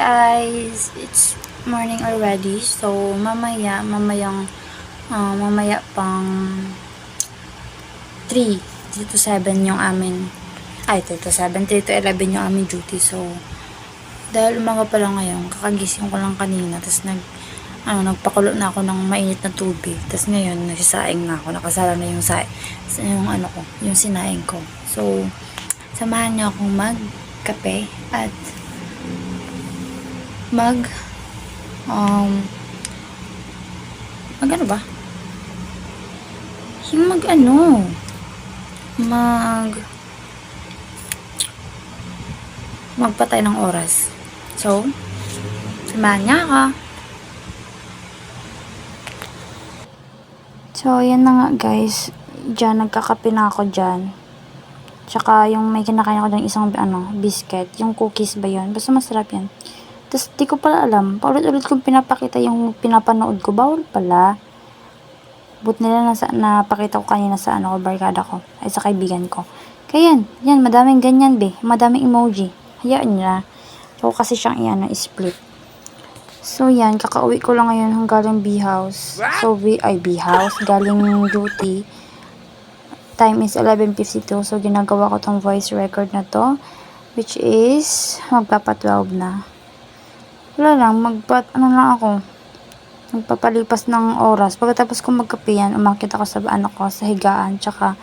guys, it's morning already. So mamaya pang 3 to 7 yung amin. 3 to 7, 3 to 11 yung amin duty. So dahil umaga pa lang ngayon, kakagising ko lang kanina, tapos nagpakulo na ako ng mainit na tubig. Tapos ngayon, nagsasaing na ako. Nakasara na yung yung sinaing ko. So, samahan niyo akong magkape at mag ano ba? Yung magpatay ng oras. So, samahan niya ako. So, yan na nga guys. Diyan, nagkakape na ako dyan. Tsaka yung may kinakain ko dyan isang biscuit. Yung cookies ba yun? Basta masarap yan. Tapos, di ko pala alam. Paulit-ulit kong pinapakita yung pinapanood ko. Bawal pala. But nila napakita ko kanina sa barkada ko. Ay, sa kaibigan ko. Kaya yan. Madaming ganyan, be. Madaming emoji. Hayaan nila. So, kasi siyang split. So, yan. Kakauwi ko lang ngayon galing B-house. So, B-house. Galing duty. Time is 11:52. So, ginagawa ko tong voice record na to. Which is, magpapa-12 na. Wala lang. Magpapalipas ng oras. Pagkatapos ko magkape yan, umakit ako sa sa higaan. Tsaka,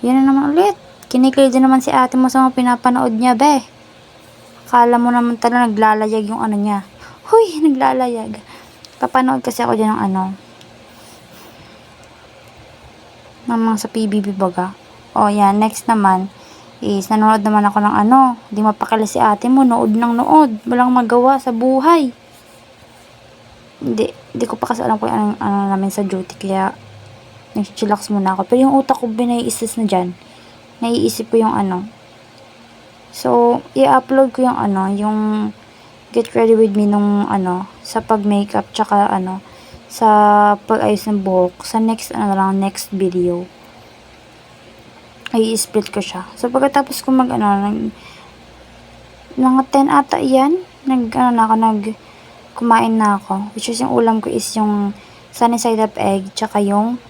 yan na naman ulit. Kinikilig din naman si ate mo sa mga pinapanood niya, be. Akala mo naman talaga naglalayag yung niya. Huy, naglalayag. Papanood kasi ako dyan ng mga sa PBB baga. O yan, next naman is nanonood naman ako ng di mapakala si ate mo, nood ng nood. Walang magawa sa buhay. Hindi ko pa kasi alam kung ano namin sa duty, kaya nag-chillax muna ako. Pero yung utak ko binaiisis na dyan. Naiisip ko yung So, i-upload ko yung yung get ready with me nung sa pag-makeup, tsaka sa pag-ayos ng buhok, sa next next video. Ay, i-split ko siya. So, pagkatapos ko mga 10 ata yan, kumain na ako. Which is yung ulam ko is yung sunny side up egg, tsaka yung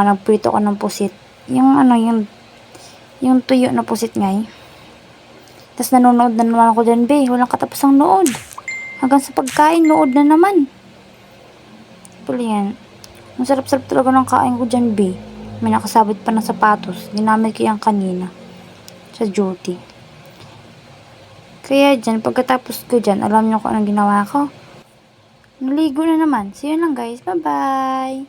nagprito ko ng pusit. Yung yung tuyo na pusit ngay. Tapos nanonood na naman ako dyan, be. Walang katapusang nood. Hanggang sa pagkain, nood na naman. Puli yan. Ang sarap-sarap talaga ng kain ko dyan, be. May nakasabit pa ng sapatos. Ginamit ko yan kanina. Sa duty. Kaya dyan, pagkatapos ko dyan, alam nyo kung anong ginawa ko? Naligo na naman. So yun lang guys. Bye-bye!